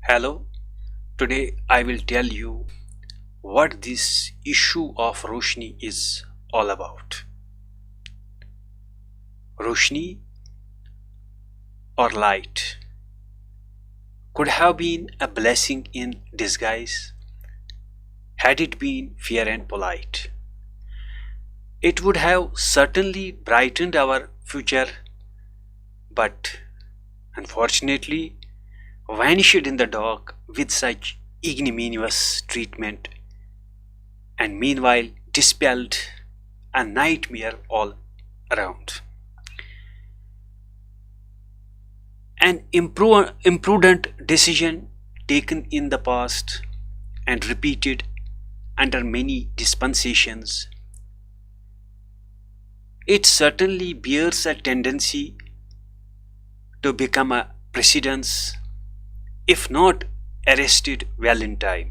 Hello, today I will tell you what this issue of Roshni is all about. Roshni or light could have been a blessing in disguise had it been fair and polite. It would have certainly brightened our future, but unfortunately vanished in the dark with such ignominious treatment and meanwhile dispelled a nightmare all around. An imprudent decision taken in the past and repeated under many dispensations, it certainly bears a tendency to become a precedence if not arrested well in time,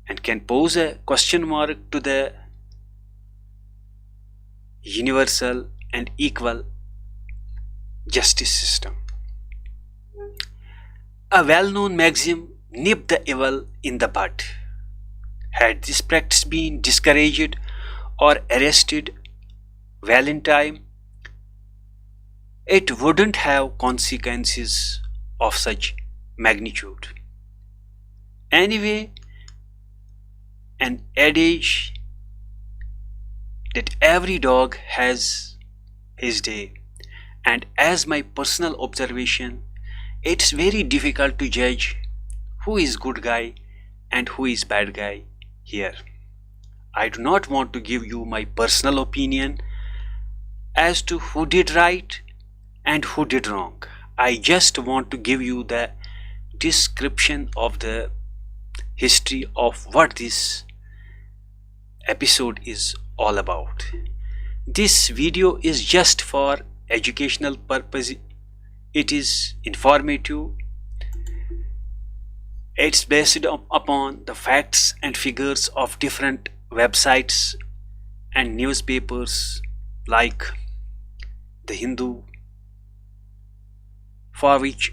and can pose a question mark to the universal and equal justice system. A well-known maxim, nip the evil in the bud. Had this practice been discouraged or arrested well in time, it wouldn't have consequences of such magnitude. Anyway, an adage that every dog has his day, and as my personal observation, it's very difficult to judge who is good guy and who is bad guy here. I do not want to give you my personal opinion as to who did right and who did wrong. I just want to give you the description of the history of what this episode is all about. This video is just for educational purpose. It is informative. It's based upon the facts and figures of different websites and newspapers like The Hindu, for which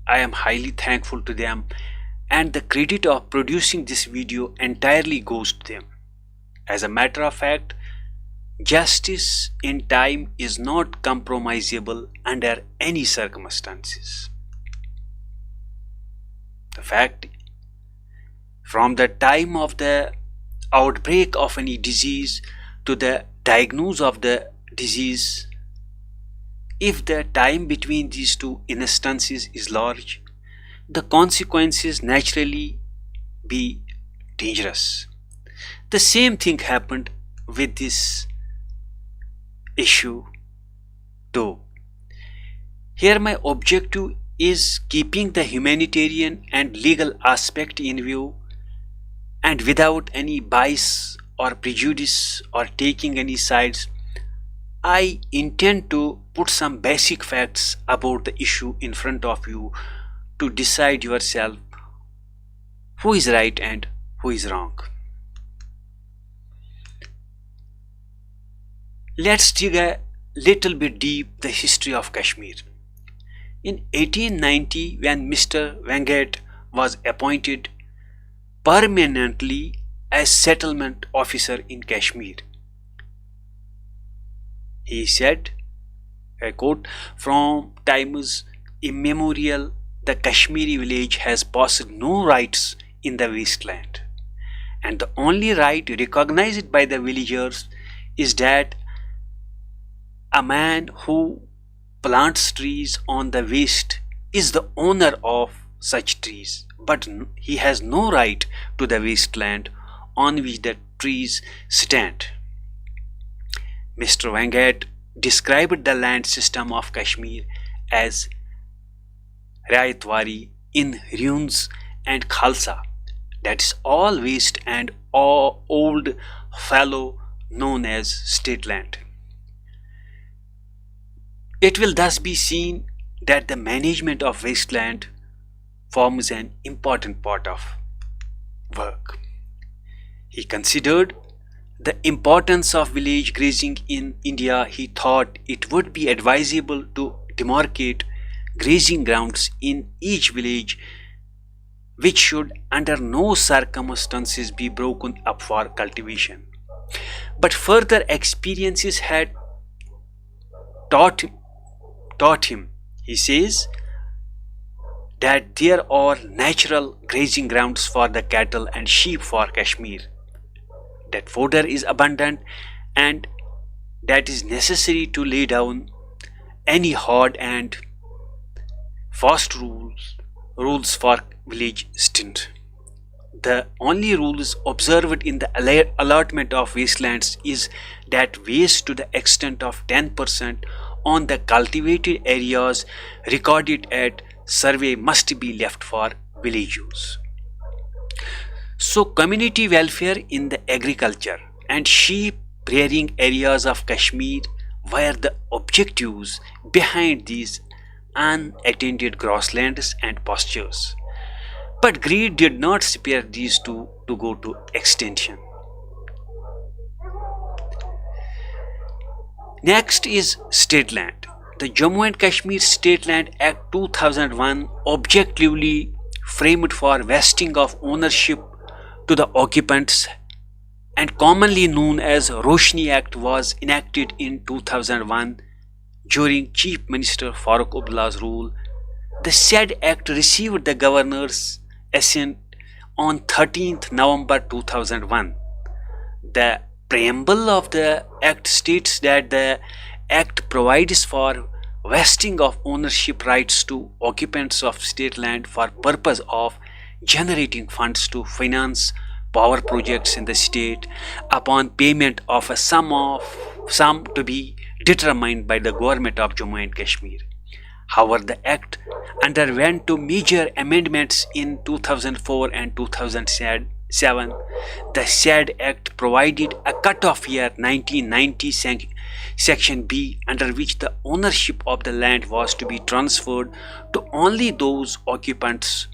I am highly thankful to them, and the credit of producing this video entirely goes to them. As a matter of fact, justice in time is not compromisable under any circumstances. The fact, from the time of the outbreak of any disease to the diagnosis of the disease, if the time between these two instances is large, the consequences naturally be dangerous. The same thing happened with this issue too. Here my objective is keeping the humanitarian and legal aspect in view, and without any bias or prejudice or taking any sides, I intend to put some basic facts about the issue in front of you to decide yourself who is right and who is wrong. Let's dig a little bit deep the history of Kashmir. In 1890, when Mr. Wangett was appointed permanently as settlement officer in Kashmir, he said, I quote, "From times immemorial, the Kashmiri village has possessed no rights in the wasteland, and the only right recognized by the villagers is that a man who plants trees on the waste is the owner of such trees, but he has no right to the wasteland on which the trees stand." Mr. Wangett described the land system of Kashmir as Rayatwari in ruins and Khalsa, that is all waste and all old fallow known as state land. It will thus be seen that the management of wasteland forms an important part of work. He considered the importance of village grazing in India. He thought it would be advisable to demarcate grazing grounds in each village, which should under no circumstances be broken up for cultivation. But further experiences had taught, taught him, he says, that there are natural grazing grounds for the cattle and sheep for Kashmir, that fodder is abundant, and that is necessary to lay down any hard and fast rules for village stint. The only rules observed in the allotment of wastelands is that waste to the extent of 10% on the cultivated areas recorded at survey must be left for village use. So community welfare in the agriculture and sheep rearing areas of Kashmir were the objectives behind these unattended grasslands and pastures. But greed did not spare these two to go to extinction. Next is state land. The Jammu and Kashmir State Land Act 2001 objectively framed for vesting of ownership to the occupants and commonly known as Roshni Act was enacted in 2001 during Chief Minister Farooq Abdullah's rule. The said act received the governor's assent on 13th November 2001. The preamble of the act states that the act provides for vesting of ownership rights to occupants of state land for purpose of generating funds to finance power projects in the state upon payment of a sum to be determined by the government of Jammu and Kashmir. However, the act underwent two major amendments in 2004 and 2007. The said act provided a cut-off year 1990 section B, under which the ownership of the land was to be transferred to only those occupants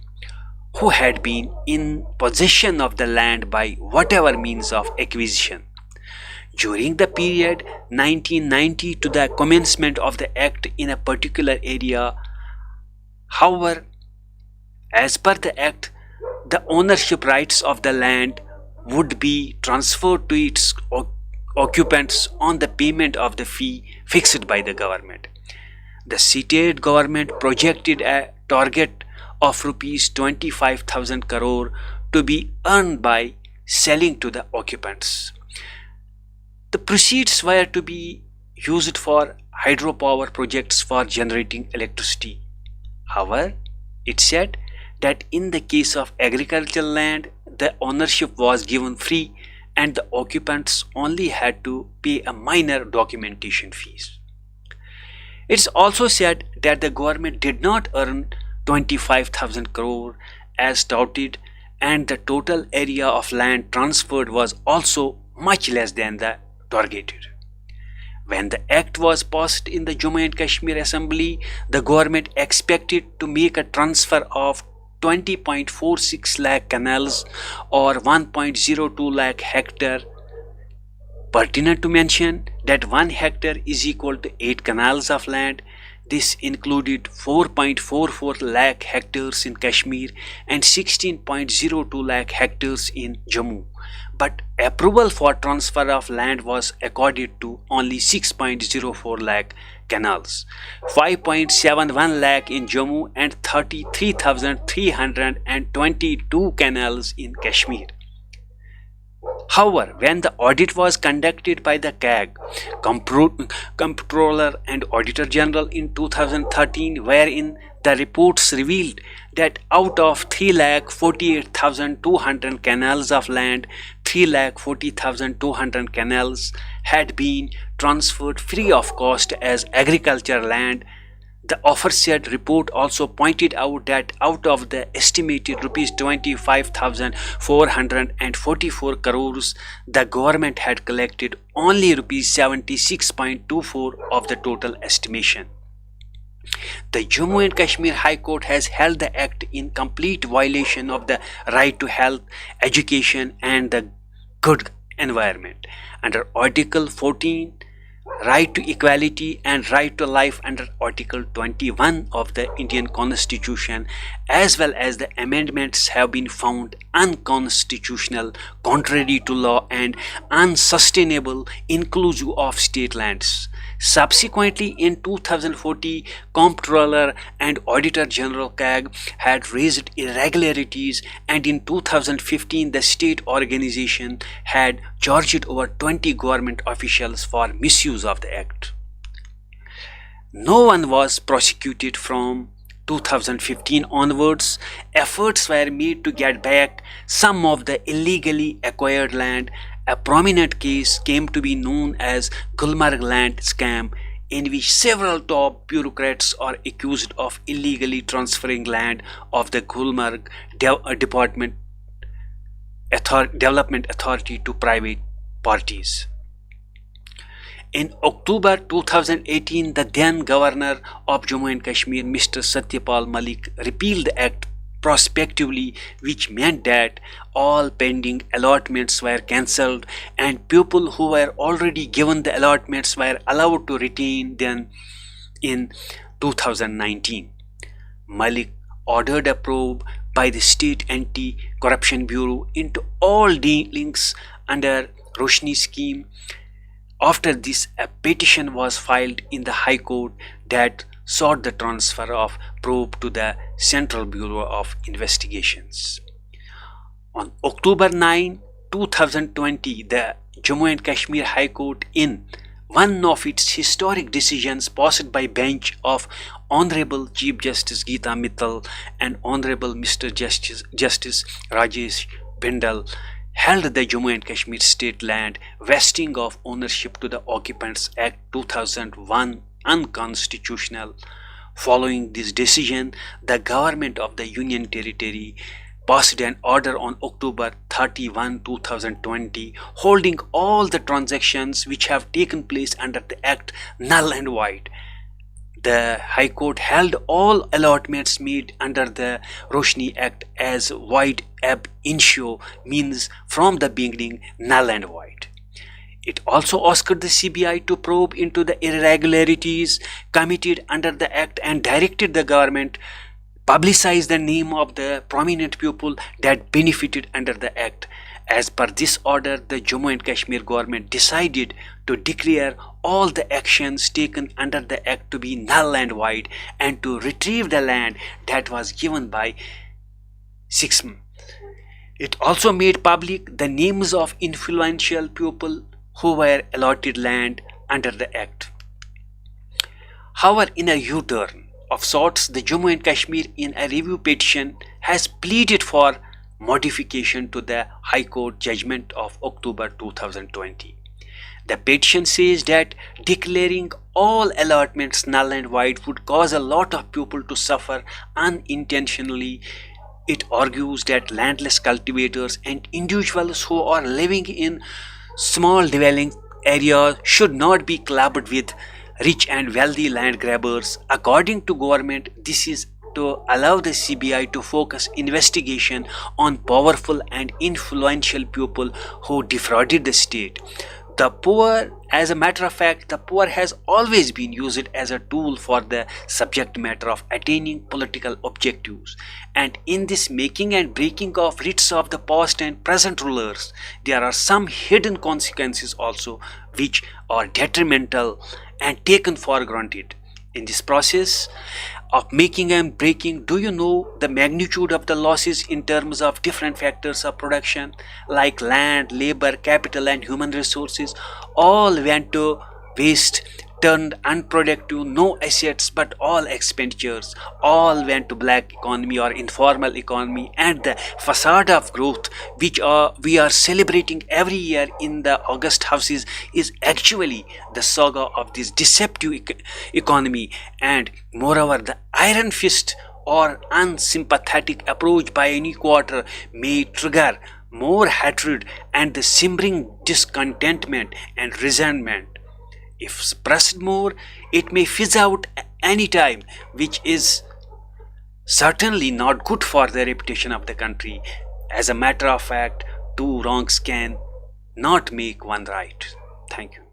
who had been in possession of the land by whatever means of acquisition. During the period 1990 to the commencement of the act in a particular area, however, as per the act, the ownership rights of the land would be transferred to its occupants on the payment of the fee fixed by the government. The seated government projected a target of rupees 25,000 crore to be earned by selling to the occupants. The proceeds were to be used for hydropower projects for generating electricity. However, it said that in the case of agricultural land, the ownership was given free and the occupants only had to pay a minor documentation fees. It's also said that the government did not earn 25,000 crore as touted, and the total area of land transferred was also much less than the targeted. When the act was passed in the Jammu and Kashmir Assembly, the government expected to make a transfer of 20.46 lakh canals or 1.02 lakh hectare. Pertinent to mention that 1 hectare is equal to 8 canals of land. This included 4.44 lakh hectares in Kashmir and 16.02 lakh hectares in Jammu. But approval for transfer of land was accorded to only 6.04 lakh canals, 5.71 lakh in Jammu and 33,322 canals in Kashmir. However, when the audit was conducted by the CAG, Comptroller and Auditor General in 2013, wherein the reports revealed that out of 3,48,200 canals of land, 3,40,200 canals had been transferred free of cost as agricultural land. The aforesaid report also pointed out that out of the estimated rupees 25,444 crores, the government had collected only rupees 76.24 of the total estimation. The Jammu and Kashmir High Court has held the act in complete violation of the right to health, education and the good environment. Under Article 14, right to equality and right to life under Article 21 of the Indian Constitution, as well as the amendments, have been found unconstitutional, contrary to law, and unsustainable, inclusive of state lands. Subsequently, in 2014, Comptroller and Auditor General CAG had raised irregularities, and in 2015, the state organization had charged over 20 government officials for misuse of the act. No one was prosecuted from 2015 onwards. Efforts were made to get back some of the illegally acquired land. A prominent case came to be known as Gulmarg land scam, in which several top bureaucrats are accused of illegally transferring land of the Gulmarg Development Authority to private parties. In October 2018, the then Governor of Jammu and Kashmir, Mr. Satyapal Malik, repealed the act prospectively, which meant that all pending allotments were cancelled and people who were already given the allotments were allowed to retain them in 2019. Malik ordered a probe by the State Anti-Corruption Bureau into all dealings under Roshni scheme. After this, a petition was filed in the High Court that sought the transfer of probe to the Central Bureau of Investigations. On October 9, 2020, the Jammu and Kashmir High Court, in one of its historic decisions passed by bench of Honorable Chief Justice Geeta Mittal and Honorable Mr. Justice Rajesh Bindal, held the Jammu and Kashmir state land vesting of ownership to the Occupants Act 2001 unconstitutional. Following this decision, the government of the Union Territory passed an order on October 31, 2020, holding all the transactions which have taken place under the Act null and void. The High Court held all allotments made under the Roshni Act as void ab initio, means from the beginning null and void. It also asked the CBI to probe into the irregularities committed under the Act and directed the government publicize the name of the prominent people that benefited under the Act. As per this order, the Jammu and Kashmir government decided to declare all the actions taken under the Act to be null and void and to retrieve the land that was given by 6 months. It also made public the names of influential people who were allotted land under the Act. However, in a U-turn of sorts, the Jammu and Kashmir, in a review petition, has pleaded for modification to the High Court judgment of October 2020. The petition says that declaring all allotments null and void would cause a lot of people to suffer unintentionally. It argues that landless cultivators and individuals who are living in small dwelling areas should not be clubbed with rich and wealthy land grabbers. According to government, this is to allow the CBI to focus investigation on powerful and influential people who defrauded the state. The poor, as a matter of fact, the poor has always been used as a tool for the subject matter of attaining political objectives. And in this making and breaking of writs of the past and present rulers, there are some hidden consequences also which are detrimental and taken for granted. In this process of making and breaking, do you know the magnitude of the losses in terms of different factors of production like land, labor, capital and human resources? All went to waste, turned unproductive, no assets but all expenditures. All went to black economy or informal economy, and the facade of growth which we are celebrating every year in the August houses is actually the saga of this deceptive economy. And moreover, the iron fist or unsympathetic approach by any quarter may trigger more hatred and the simmering discontentment and resentment. If suppressed more, it may fizz out any time, which is certainly not good for the reputation of the country. As a matter of fact, two wrongs can not make one right. Thank you.